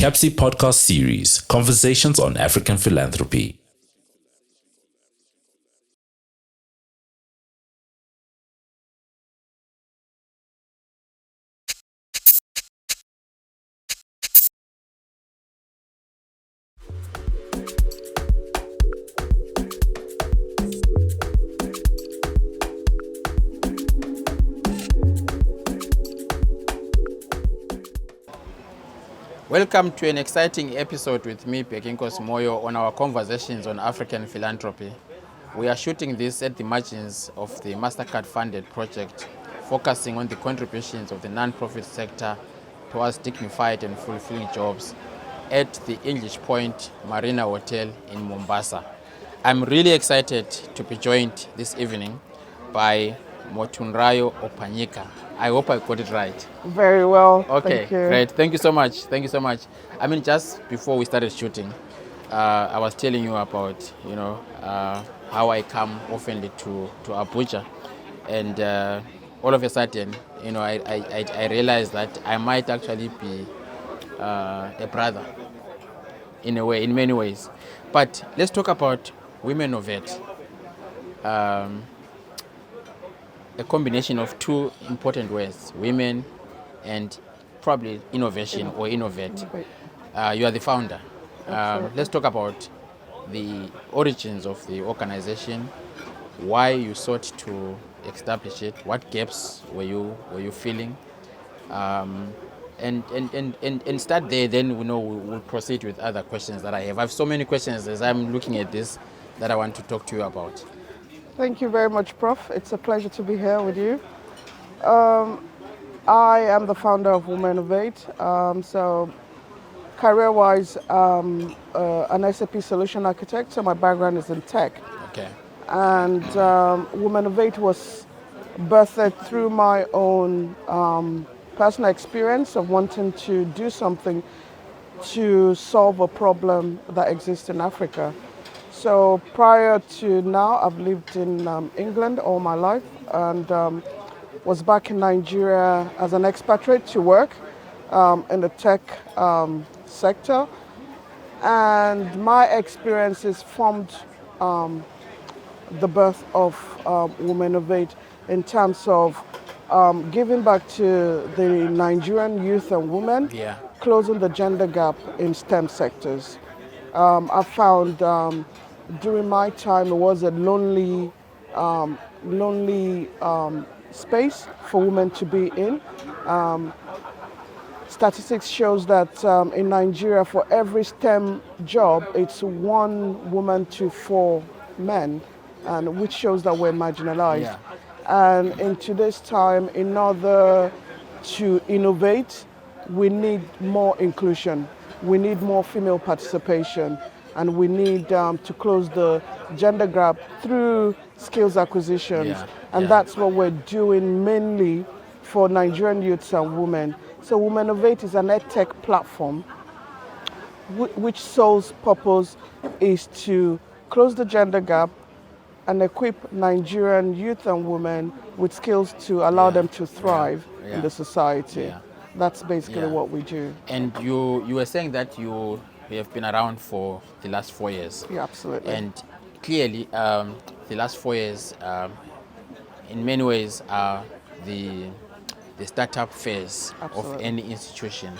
CAPSI podcast series, Conversations on African Philanthropy. Welcome to an exciting episode with me, Prof Moyo, on our conversations on African philanthropy. We are shooting this at the margins of the MasterCard-funded project, focusing on the contributions of the non-profit sector towards dignified and fulfilling jobs at the English Point Marina Hotel in Mombasa. I'm really excited to be joined this evening by Motunrayo Opayinka. I hope I got it right. Very well. Okay, Thank you. great. Thank you so much. Thank you so much. I mean, just before we started shooting, I was telling you about, how I come often to Abuja, and all of a sudden, I realized that I might actually be a brother in a way, in many ways. But let's talk about WomenEvate. A combination of two important words, women and probably innovation or innovate. You are the founder. Let's talk about the origins of the organization, why you sought to establish it, what gaps were you feeling, and start there. Then we'll proceed with other questions that I have. I have so many questions as I'm looking at this that I want to talk to you about. Thank you very much, Prof. It's a pleasure to be here with you. I am the founder of WomenEvate. So career-wise, an SAP solution architect, so my background is in tech. Okay. And WomenEvate was birthed through my own personal experience of wanting to do something to solve a problem that exists in Africa. So prior to now, I've lived in England all my life and was back in Nigeria as an expatriate to work in the tech sector. And my experiences formed the birth of WomenEvate in terms of giving back to the Nigerian youth and women, closing the gender gap in STEM sectors. I found during my time it was a lonely space for women to be in. Statistics shows that in Nigeria, for every STEM job, it's one woman to four men, and which shows that we're marginalized. Yeah. And in today's time, in order to innovate, we need more inclusion. We need more female participation, and we need to close the gender gap through skills acquisitions. That's what we're doing mainly for Nigerian youths and women. So WomenEvate is an edtech platform which sole's purpose is to close the gender gap and equip Nigerian youth and women with skills to allow them to thrive in the society. That's basically what we do. And you were saying that you have been around for the last 4 years. Yeah, absolutely. And clearly, the last 4 years, in many ways, are the startup phase of any institution.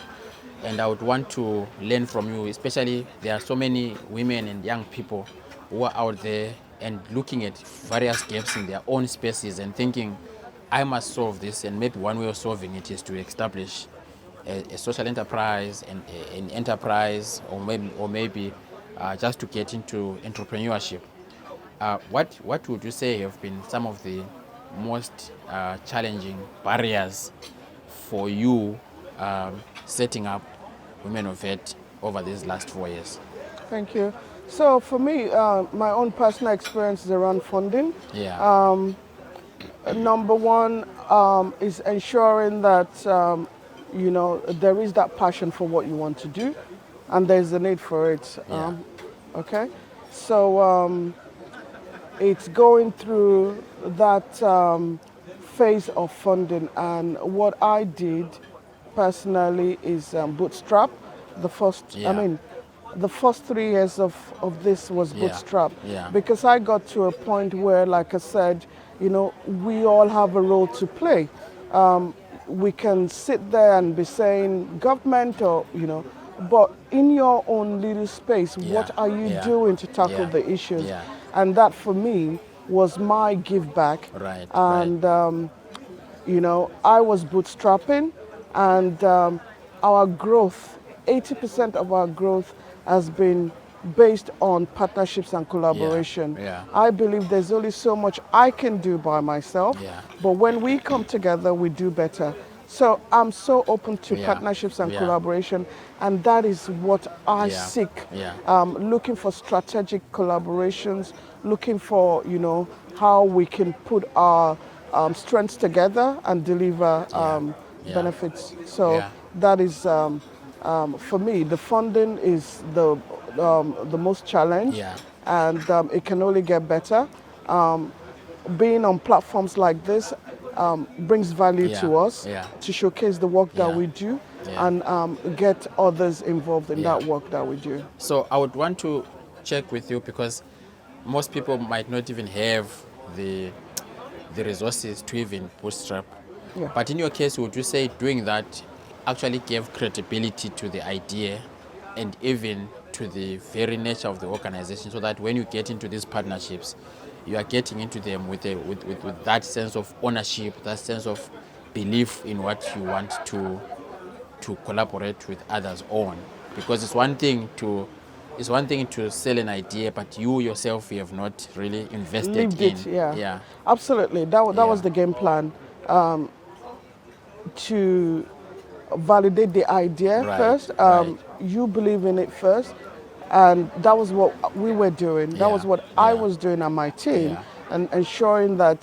And I would want to learn from you, especially there are so many women and young people who are out there and looking at various gaps in their own spaces and thinking, I must solve this, and maybe one way of solving it is to establish a social enterprise and an enterprise, or maybe just to get into entrepreneurship. What would you say have been some of the most challenging barriers for you setting up WomenEvate over these last 4 years? Thank you. So for me, my own personal experience is around funding. Number one is ensuring that there is that passion for what you want to do, and there's a need for it. Okay, so it's going through that phase of funding, and what I did personally is bootstrap. the first, Yeah. I mean, the first 3 years of this was Yeah. bootstrap. Yeah. Because I got to a point where, like I said, we all have a role to play. We can sit there and be saying government or, but in your own little space, Yeah. what are you Yeah. doing to tackle Yeah. the issues? Yeah. And that for me was my give back. Right. And, I was bootstrapping, and our growth, 80% of our growth has been based on partnerships and collaboration. Yeah. I believe there's only so much I can do by myself, Yeah. but when we come together, we do better. So I'm so open to Yeah. partnerships and Yeah. collaboration, and that is what I Yeah. seek. Yeah. Looking for strategic collaborations, looking for how we can put our strengths together and deliver Yeah. benefits. So Yeah. that is for me. The funding is the most challenge, Yeah. and it can only get better. Being on platforms like this brings value Yeah. to us Yeah. to showcase the work that Yeah. we do Yeah. and get others involved in Yeah. that work that we do. So I would want to check with you, because most people might not even have the resources to even bootstrap. Yeah. But in your case, would you say doing that actually gave credibility to the idea and even to the very nature of the organization, so that when you get into these partnerships, you are getting into them with that sense of ownership, that sense of belief in what you want to collaborate with others on? Because it's one thing to sell an idea, but you yourself, you have not really invested Lived in. it, yeah. Yeah. Absolutely. That was Yeah. the game plan, to validate the idea Right, first. right. You believe in it first, and that was what we were doing. That Yeah, was what I yeah. was doing on my team, Yeah. and ensuring that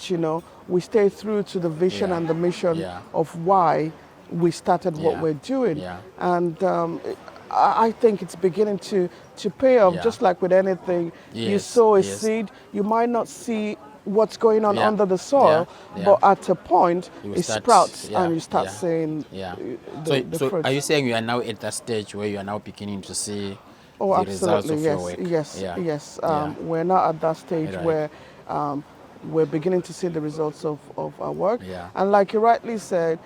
we stay true to the vision Yeah, and the mission yeah. of why we started what Yeah, we're doing. yeah. And I think it's beginning to pay off. Yeah. Just like with anything, you Yes, sow a yes. seed, you might not see what's going on Yeah, under the soil, yeah, yeah. but at a point You it start- sprouts yeah, and you start yeah, seeing Yeah. the So fruits. are you saying you are now at that stage where you are now beginning to see Oh, the results absolutely, of yes, your work? yes, Yeah. yes. Yeah. We're now at that stage Right. where we're beginning to see the results of our work. Yeah. And like you rightly said,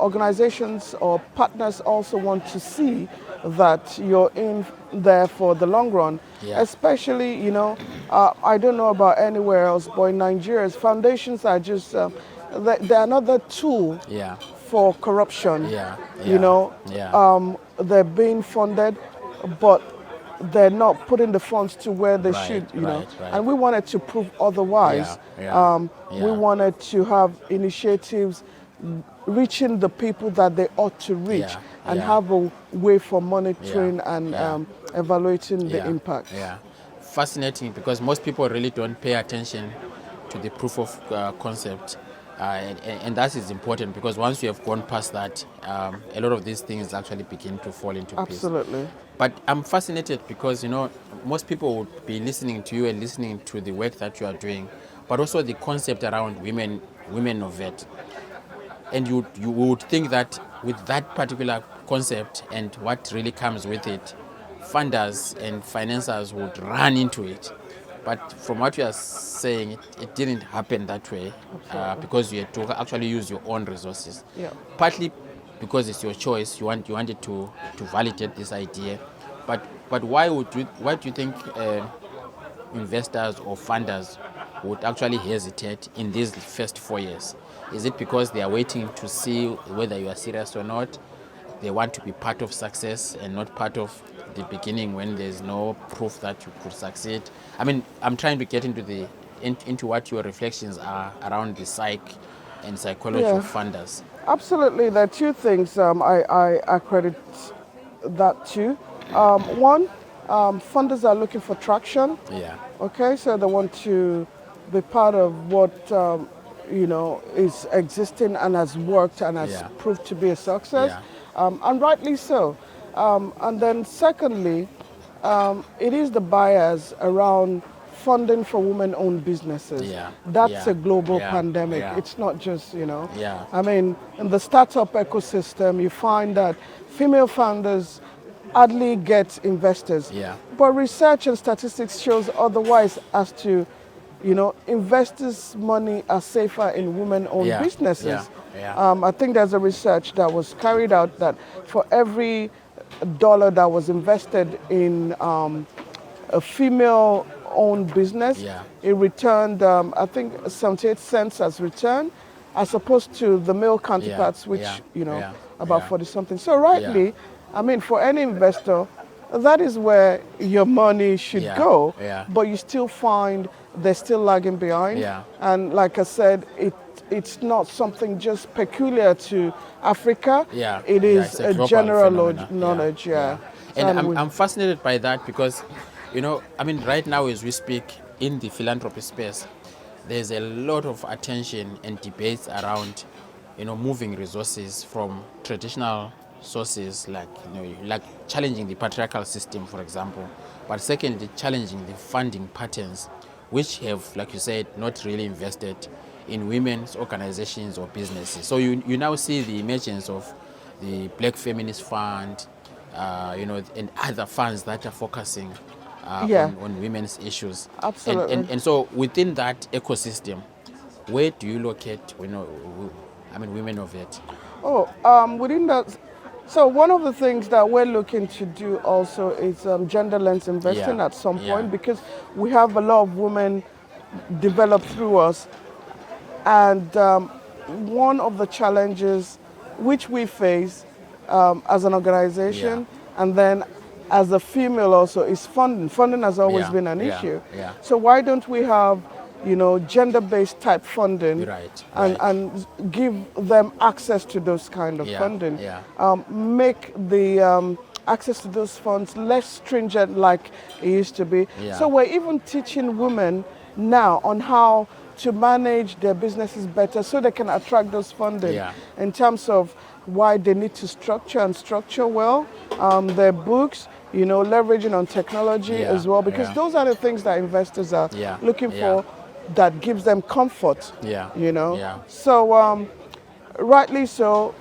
organizations or partners also want to see that you're in there for the long run. Yeah. Especially, I don't know about anywhere else, but in Nigeria, foundations are just, they're another tool Yeah. for corruption. Yeah. Yeah. They're being funded, but they're not putting the funds to where they Right, should, right. And we wanted to prove otherwise. Yeah, We yeah. wanted to have initiatives reaching the people that they ought to reach, Yeah, and yeah. have a way for monitoring Yeah, and yeah. evaluating the Yeah, impact. Yeah. Fascinating, because most people really don't pay attention to the proof of concept. And that is important, because once you have gone past that, a lot of these things actually begin to fall into place. Absolutely. But I'm fascinated because, most people would be listening to you and listening to the work that you are doing, but also the concept around WomenEvate. And you would think that with that particular concept and what really comes with it, funders and financiers would run into it. But from what you are saying, it didn't happen that way, because you had to actually use your own resources. Yeah. Partly because it's your choice, you wanted to validate this idea. But why do you think investors or funders would actually hesitate in these first 4 years? Is it because they are waiting to see whether you are serious or not? They want to be part of success and not part of the beginning when there's no proof that you could succeed? I mean, I'm trying to get into what your reflections are around the psyche and psychology Yeah. of funders. Absolutely. There are two things I credit that to. One, funders are looking for traction. Yeah. Okay, so they want to be part of what is existing and has worked and has Yeah. proved to be a success, Yeah. and rightly so. And then secondly, it is the bias around funding for women-owned businesses. Yeah. That's Yeah. a global Yeah. pandemic. Yeah. It's not just Yeah. I mean, in the startup ecosystem, you find that female founders hardly get investors. Yeah. But research and statistics shows otherwise as to, investors' money are safer in women-owned Yeah, businesses. yeah. I think there's a research that was carried out that for every dollar that was invested in a female-owned business, Yeah. it returned, I think, 78 cents as return, as opposed to the male counterparts, which, about 40 something. So rightly, I mean, for any investor, that is where your money should go, but you still find they're still lagging behind. Yeah. And like I said, it's not something just peculiar to Africa. Yeah. It Yeah, is it's a a global general phenomena. knowledge, yeah. And we- I'm fascinated by that because, I mean, right now as we speak in the philanthropy space, there's a lot of attention and debates around, moving resources from traditional sources like challenging the patriarchal system, for example, but secondly, challenging the funding patterns, which have, like you said, not really invested in women's organizations or businesses. So you now see the emergence of the Black Feminist Fund, and other funds that are focusing on women's issues. Absolutely. And so within that ecosystem, where do you locate, WomenEvate? Within that, so one of the things that we're looking to do also is gender lens investing Yeah, at some point, yeah. because we have a lot of women developed through us. And one of the challenges which we face as an organization, and then as a female also, is funding. Funding has always been an issue. Yeah. So why don't we have, gender-based type funding, Right. and give them access to those kind of funding? Yeah. Make the access to those funds less stringent like it used to be. Yeah. So we're even teaching women now on how to manage their businesses better so they can attract those funding, Yeah. in terms of why they need to structure well their books, leveraging on technology as well, because those are the things that investors are looking for, that gives them comfort. Yeah. So rightly so,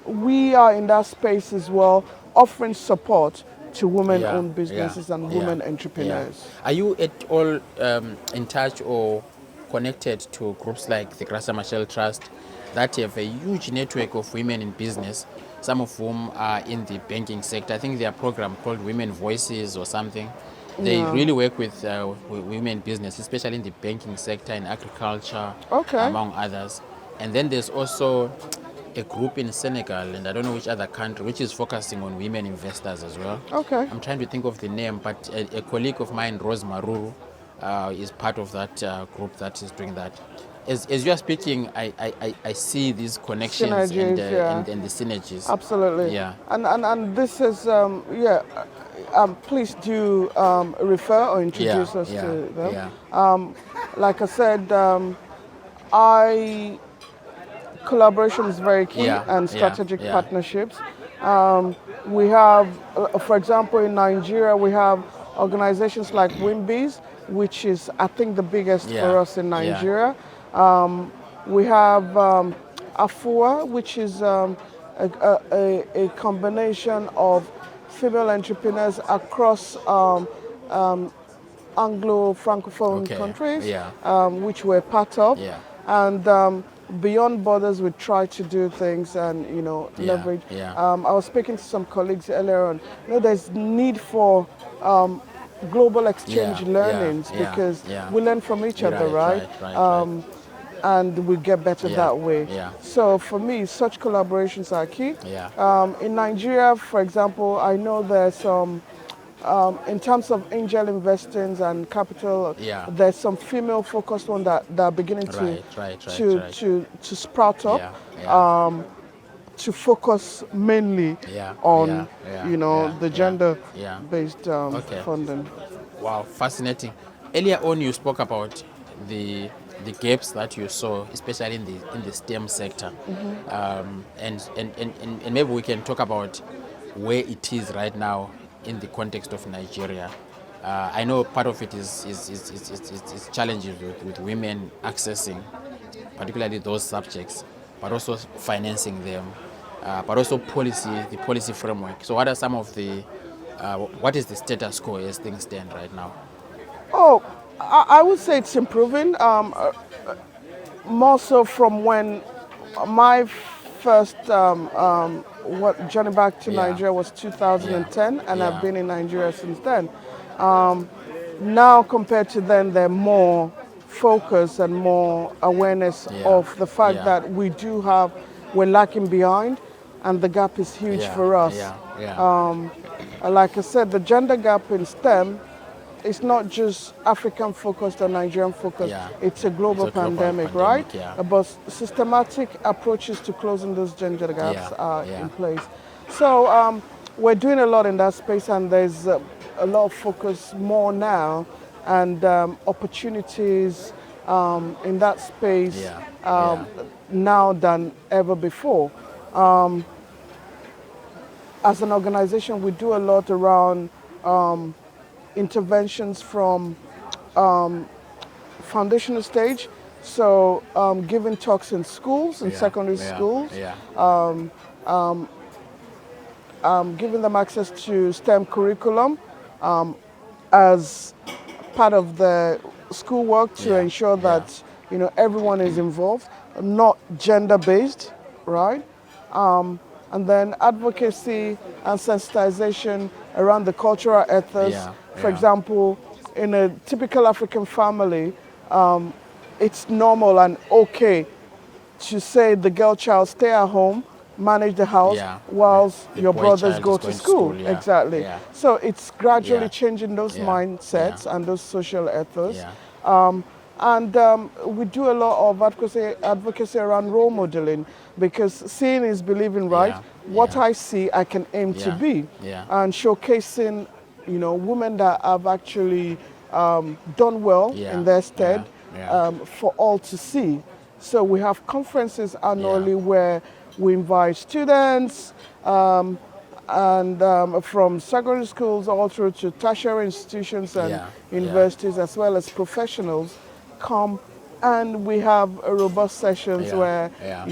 we are in that space as well, offering support to women-owned businesses and women entrepreneurs. Are you at all in touch or connected to groups like the Graça Machel Trust that have a huge network of women in business, some of whom are in the banking sector? I think their program called Women Voices or something. They really work with women business, especially in the banking sector, in agriculture, among others. And then there's also a group in Senegal, and I don't know which other country, which is focusing on women investors as well. Okay. I'm trying to think of the name, but a colleague of mine, Rose Maruru, is part of that group that is doing that. As you are speaking, I see these connections Synergies, and the synergies. Absolutely. Yeah. And this is, please do refer or introduce us to them. Yeah. Like I said, collaboration is very key, and strategic partnerships. We have, for example, in Nigeria, we have organizations like WIMBIS, which is, I think, the biggest for us in Nigeria. We have AFUA, which is a combination of female entrepreneurs across Anglo-Francophone countries, which we're part of. And beyond borders, we try to do things and, leverage. I was speaking to some colleagues earlier on. There's need for global exchange learnings, because we learn from each other, right? And we get better that way. So for me, such collaborations are key. In Nigeria, for example, I know there's some, in terms of angel investings and capital, there's some female-focused one that are beginning to sprout up, to focus mainly on, the gender-based funding. Wow, fascinating. Earlier on, you spoke about the gaps that you saw, especially in the STEM sector, and maybe we can talk about where it is right now in the context of Nigeria. I know part of it is challenges with women accessing, particularly those subjects, but also financing them, but also the policy framework. So what are some of the what is the status quo as things stand right now? Oh, I would say it's improving. More so from when my first what journey back to Yeah. Nigeria was 2010, and Yeah. I've been in Nigeria since then. Now compared to then, there are more focus and more awareness Yeah. of the fact Yeah. that we're lacking behind, and the gap is huge Yeah. for us. Yeah. Yeah. Like I said, the gender gap in STEM is not just African focused or Nigerian focused. Yeah. It's a global, It's a global pandemic, right? pandemic, yeah. But systematic approaches to closing those gender gaps Yeah, are yeah. in place. So we're doing a lot in that space, and there's a lot of focus more now, and opportunities in that space Yeah, now than ever before. As an organization, we do a lot around interventions from foundational stage. So giving talks in schools, in Yeah, secondary yeah, schools, Yeah. giving them access to STEM curriculum as part of the schoolwork to Yeah, ensure yeah. that everyone is involved, not gender based, right? And then advocacy and sensitization around the cultural ethos. Yeah, For yeah. example, in a typical African family, it's normal and okay to say the girl child stay at home, manage the house, Yeah. whilst The your boy brothers child go is to going to school. school, yeah, Exactly. yeah. So it's gradually Yeah. changing those Yeah, mindsets yeah. and those social ethos. Yeah. And we do a lot of advocacy around role modeling, because seeing is believing, right? Yeah, What yeah. I see, I can aim to Yeah, be. yeah. And showcasing, women that have actually done well Yeah, in their stead yeah, yeah. for all to see. So we have conferences annually Yeah. where we invite students and from secondary schools all through to tertiary institutions and Yeah, universities, as well as professionals come, and we have robust sessions Yeah, where yeah.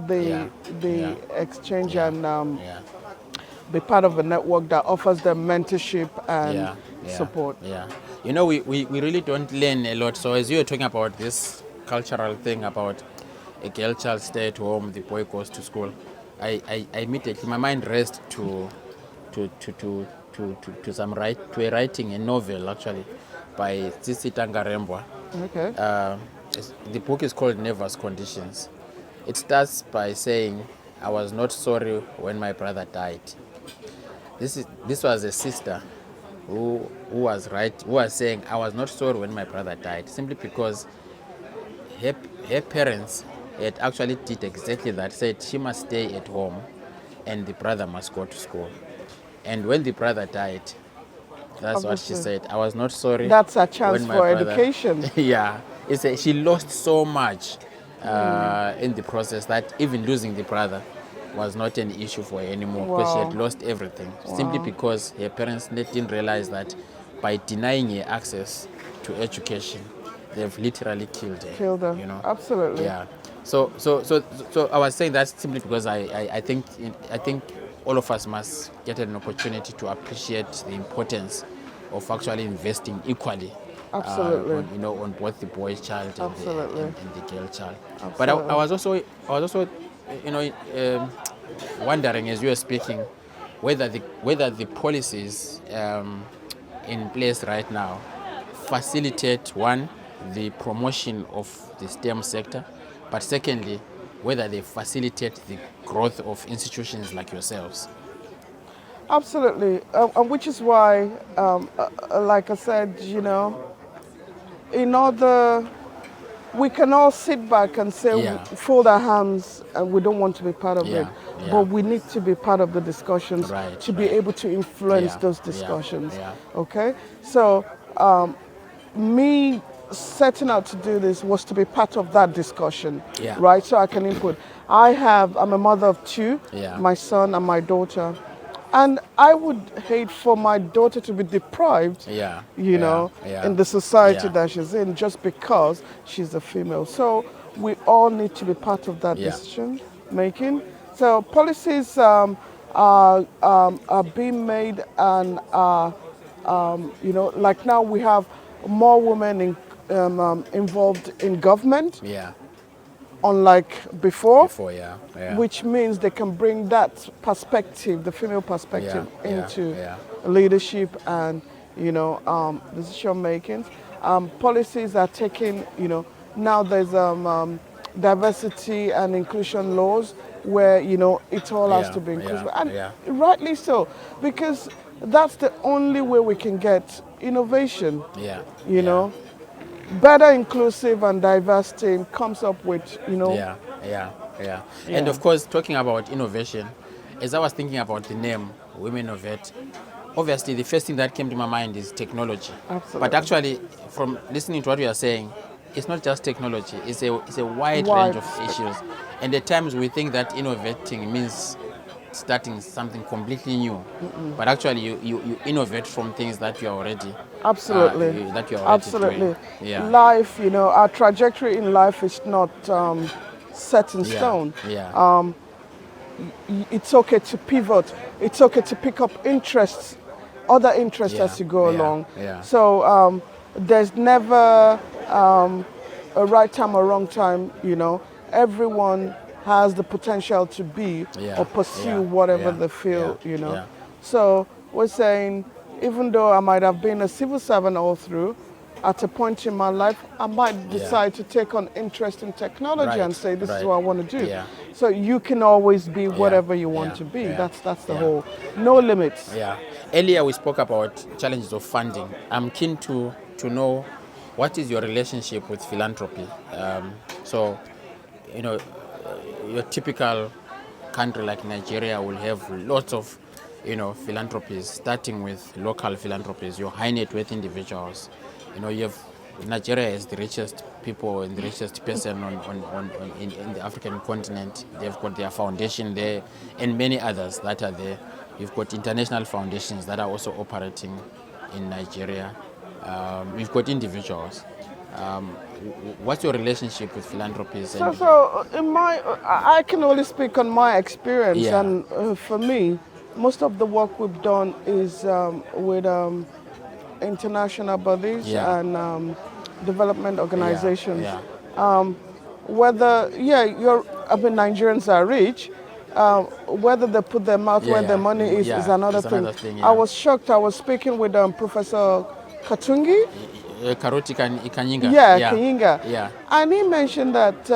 they Yeah, they yeah. exchange Yeah, and yeah. be part of a network that offers them mentorship and Yeah, yeah, support. Yeah. We really don't learn a lot. So as you were talking about this cultural thing about a girl child stay at home, the boy goes to school, I immediately my mind raced to a writing a novel actually by Tsitsi Tangarembwa. Okay. The book is called Never's Conditions. It starts by saying, "I was not sorry when my brother died." This was a sister who was saying, "I was not sorry when my brother died," simply because her parents had actually did exactly that. Said she must stay at home, and the brother must go to school. And when the brother died, that's what she Obviously. said. "I was not sorry." That's a chance when my for brother, education. Yeah, she lost so much in the process that even losing the brother was not an issue for her anymore, because she had Wow. lost everything simply because her parents didn't realize that by denying her access to education, they've literally killed her. Killed her. Absolutely. Yeah. So I was saying that simply because I think all of us must get an opportunity to appreciate the importance of actually investing equally. Absolutely. On both the boy child and Absolutely. and the girl child. But I was also wondering as you were speaking whether the policies in place right now facilitate, one, the promotion of the STEM sector, but secondly, whether they facilitate the growth of institutions like yourselves. Absolutely. And which is why, like I said, in order, we can all sit back and say, Yeah. fold our hands, and we don't want to be part of Yeah, it. yeah. But we need to be part of the discussions Right, to be right. able to influence Yeah, those yeah, discussions. yeah. Okay? So, me setting out to do this was to be part of that discussion, Yeah. right? So I can input. I'm a mother of two, Yeah. my son and my daughter. And I would hate for my daughter to be deprived, Yeah, in the society Yeah. that she's in just because she's a female. So we all need to be part of that Yeah. decision making. So policies are being made, and like now we have more women involved in government, Yeah. unlike before, Before, yeah. Yeah. which means they can bring that perspective, the female perspective, Yeah, yeah, into yeah. leadership and decision making. Policies are taking, now there's diversity and inclusion laws where it all has Yeah, to be inclusive, yeah, and yeah. rightly so, because that's the only way we can get innovation. Yeah. You yeah. know, better inclusive and diverse team comes up with Yeah, yeah, yeah. And of course, talking about innovation, as I was thinking about the name WomenEvate, obviously the first thing that came to my mind is technology. But Absolutely. actually, from listening to what you are saying, it's not just technology. It's a wide range Wide of issues. And at times we think that innovating means starting something completely new. But actually, you innovate from things that you are already Absolutely. doing. Absolutely. Yeah. Life, our trajectory in life is not set in Yeah. stone. Yeah. It's okay to pivot. It's okay to pick up other interests Yeah, as you go yeah, along. yeah. So there's never a right time or wrong time. Everyone has the potential to be Yeah, or pursue yeah, whatever yeah, they feel. yeah, yeah. So we're saying, even though I might have been a civil servant all through, at a point in my life, I might decide to take on interest in technology and Right, say, this is right. what I want to do. Yeah. So you can always be Yeah, whatever you want yeah, to be. yeah, That's the yeah. whole, no limits. Yeah. Earlier we spoke about challenges of funding. I'm keen to know what is your relationship with philanthropy. So, your typical country like Nigeria will have lots of, philanthropies, starting with local philanthropies, your high net worth individuals. You have Nigeria is the richest people and the richest person in the African continent. They've got their foundation there and many others that are there. You've got international foundations that are also operating in Nigeria. You've got individuals. What's your relationship with philanthropies? So I can only speak on my experience, Yeah. and for me, most of the work we've done is with international bodies Yeah. and development organizations. Yeah. Whether Nigerians are rich. Whether they put their mouth where their money is another thing. Yeah. I was shocked. I was speaking with Professor Katungi. Karoti Ikanyinga. Yeah, Kiyinga. Yeah. And he mentioned that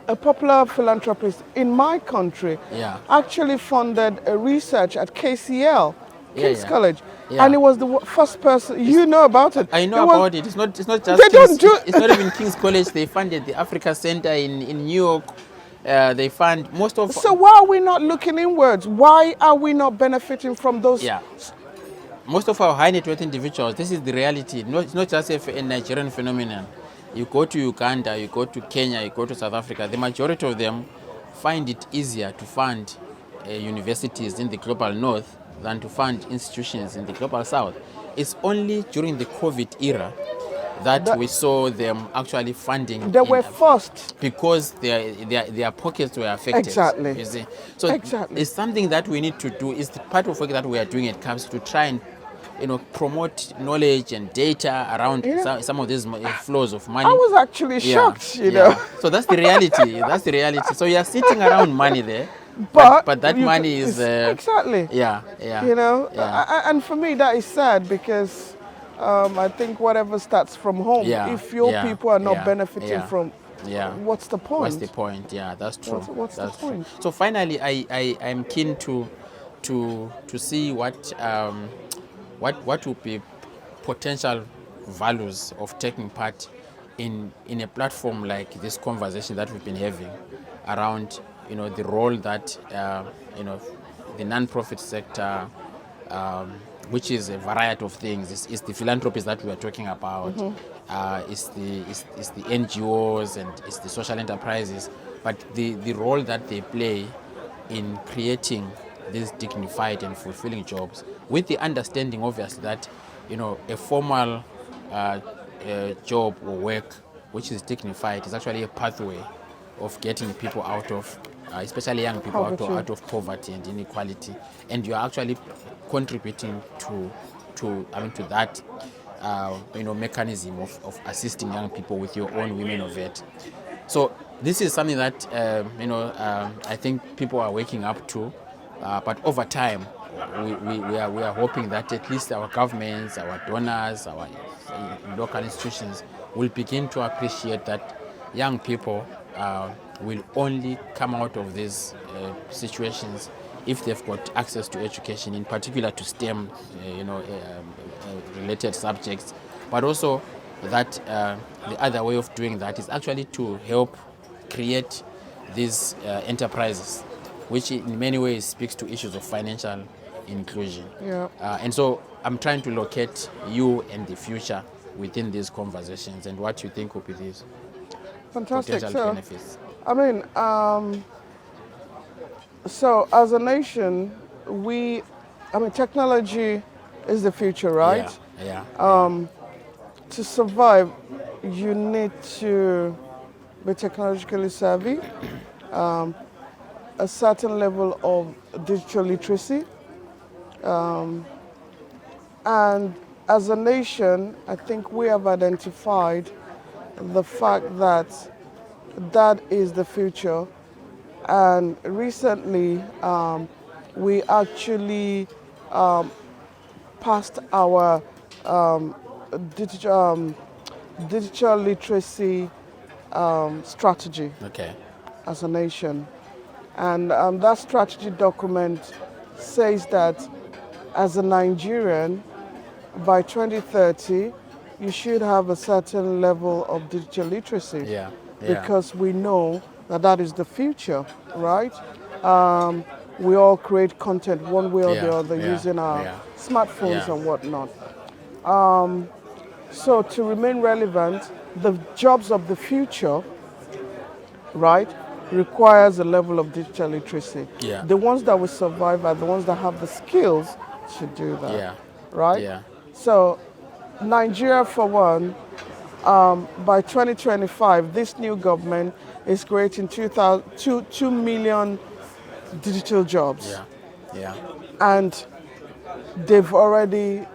a popular philanthropist in my country Yeah. actually funded a research at KCL, King's yeah. College. Yeah. And he was the first person, you know about it. I know about it. It's not just They King's, don't do- it's not even King's College. They funded the Africa Center in New York. They fund most of. So why are we not looking inwards? Why are we not benefiting from those? Yeah. Most of our high net worth individuals, this is the reality. It's not just a Nigerian phenomenon. You go to Uganda, you go to Kenya, you go to South Africa, the majority of them find it easier to fund universities in the global north than to fund institutions in the global south. It's only during the COVID era that we saw them actually funding. They were forced. Because their pockets were affected. Exactly. You see, so Exactly. it's something that we need to do. It's the part of work that we are doing at CAPS to try and promote knowledge and data around some of these flows of money. I was actually shocked, you know. So that's the reality. That's the reality. So you are sitting around money there, But that money is exactly. Yeah. And for me that is sad, because I think whatever starts from home, if your people are not benefiting from, what's the point? What's the point? Yeah, that's true. What's that's the point? True. So finally, I'm keen to see what would be potential values of taking part in a platform like this conversation that we've been having around the role that the non-profit sector, which is a variety of things, is the philanthropies that we are talking about, it's the NGOs and it's the social enterprises, but the role that they play in creating these dignified and fulfilling jobs, with the understanding obviously that a formal job or work which is dignified is actually a pathway of getting people out of especially young people Poverty. out of poverty and inequality, and you are actually contributing to that mechanism of assisting young people with your own WomenEvate. So this is something that I think people are waking up to, but over time we are hoping that at least our governments, our donors, our local institutions will begin to appreciate that young people will only come out of these situations if they've got access to education, in particular to STEM, related subjects, but also that the other way of doing that is actually to help create these enterprises, which in many ways speaks to issues of financial inclusion. Yeah. And so I'm trying to locate you and the future within these conversations and what you think will be these Fantastic. potential So, benefits. I mean, so as a nation, technology is the future, right? Yeah. To survive, you need to be technologically savvy, a certain level of digital literacy, and as a nation, I think we have identified the fact that that is the future. And recently, we actually passed our digital literacy strategy Okay. as a nation. And that strategy document says that as a Nigerian, by 2030, you should have a certain level of digital literacy. Yeah. Because we know that that is the future, right? We all create content one way or the other using our smartphones and whatnot. So to remain relevant, the jobs of the future, right, requires a level of digital literacy. Yeah. The ones that will survive are the ones that have the skills to do that, Yeah. right? Yeah. So Nigeria, for one, by 2025, this new government is creating 2 million digital jobs. Yeah. And they've already,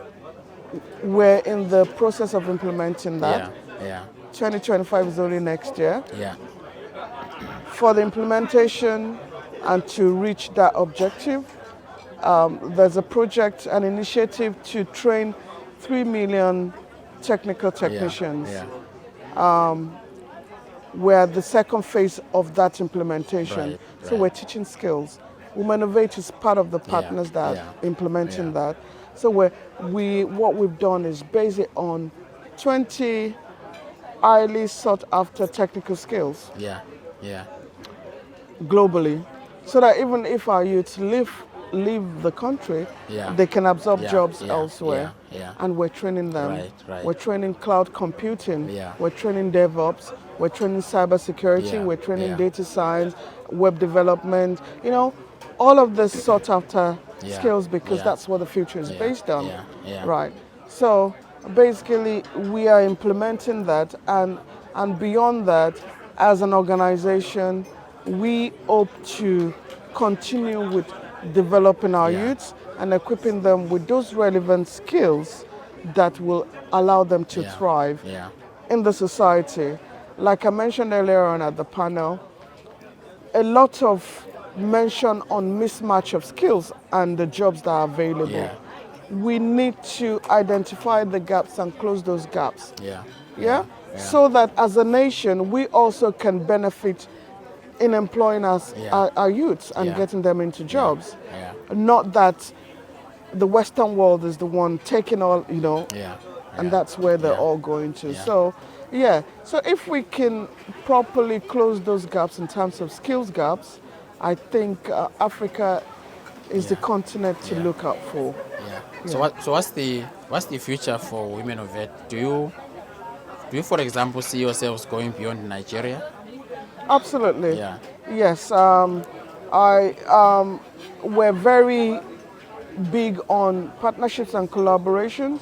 we're in the process of implementing that. Yeah. 2025 is only next year. Yeah. For the implementation and to reach that objective, there's a project, an initiative to train 3 million technical technicians. We're the second phase of that implementation. Right, So right. we're teaching skills. WomenEvate is part of the partners that are implementing that. So what we've done is base it on 20 highly sought after technical skills Yeah. globally, so that even if our youths leave the country, they can absorb jobs elsewhere. And we're training them. Right. We're training cloud computing. Yeah. We're training DevOps. We're training cybersecurity. We're training data science, web development. All of this sought after skills, because that's what the future is based on. Right. So basically, we are implementing that, and beyond that, as an organization, we hope to continue with developing our youths and equipping them with those relevant skills that will allow them to thrive in the society. Like I mentioned earlier on at the panel, a lot of mention on mismatch of skills and the jobs that are available. We need to identify the gaps and close those gaps. So that as a nation, we also can benefit in employing our youths and getting them into jobs. Not that the Western world is the one taking all, and that's where they're all going to. So if we can properly close those gaps in terms of skills gaps, I think Africa is the continent to look out for. So what's the future for WomenEvate? Do you, for example, see yourselves going beyond Nigeria? Absolutely. Yes. We're very big on partnerships and collaborations.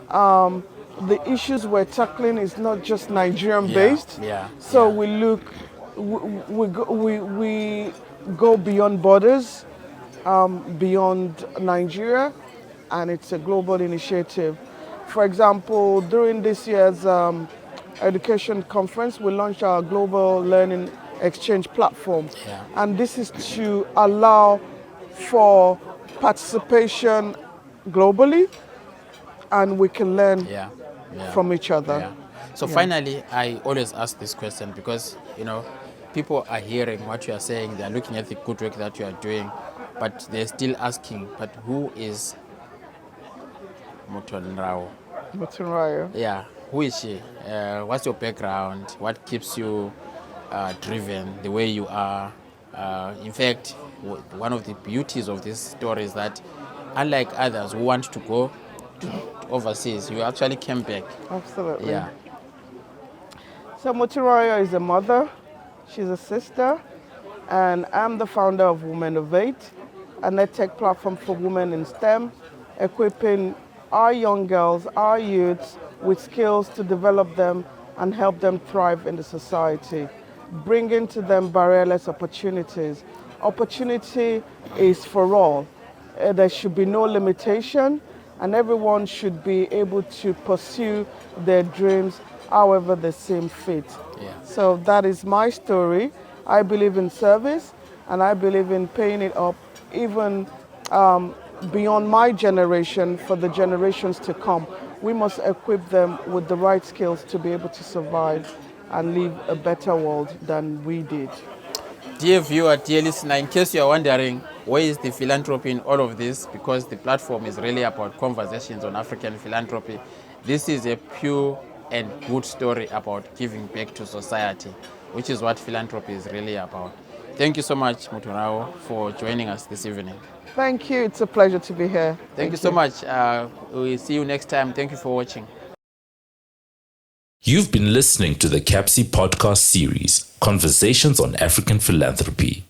The issues we're tackling is not just Nigerian based. So we look, we go beyond borders, beyond Nigeria, and it's a global initiative. For example, during this year's education conference, we launched our global learning exchange platform. Yeah. And this is to allow for participation globally, and we can learn from each other. Yeah. So finally, I always ask this question because, people are hearing what you are saying, they are looking at the good work that you are doing, but they're still asking, but who is Motunrayo? Motunrayo. Yeah, who is she? What's your background? What keeps you driven the way you are? In fact, one of the beauties of this story is that unlike others who want to go overseas, you actually came back. Absolutely. Yeah. So Motunrayo is a mother, she's a sister, and I'm the founder of WomenEvate, an edtech platform for women in STEM, equipping our young girls, our youths, with skills to develop them and help them thrive in the society, bringing to them barrierless opportunities. Opportunity is for all. There should be no limitation, and everyone should be able to pursue their dreams however they seem fit. Yeah. So that is my story. I believe in service, and I believe in paying it up even beyond my generation for the generations to come. We must equip them with the right skills to be able to survive and live a better world than we did. Dear viewer, dear listener, in case you are wondering, where is the philanthropy in all of this? Because the platform is really about conversations on African philanthropy. This is a pure and good story about giving back to society, which is what philanthropy is really about. Thank you so much, Motunrayo, for joining us this evening. Thank you. It's a pleasure to be here. Thank you so much. We'll see you next time. Thank you for watching. You've been listening to the CAPSI podcast series, Conversations on African Philanthropy.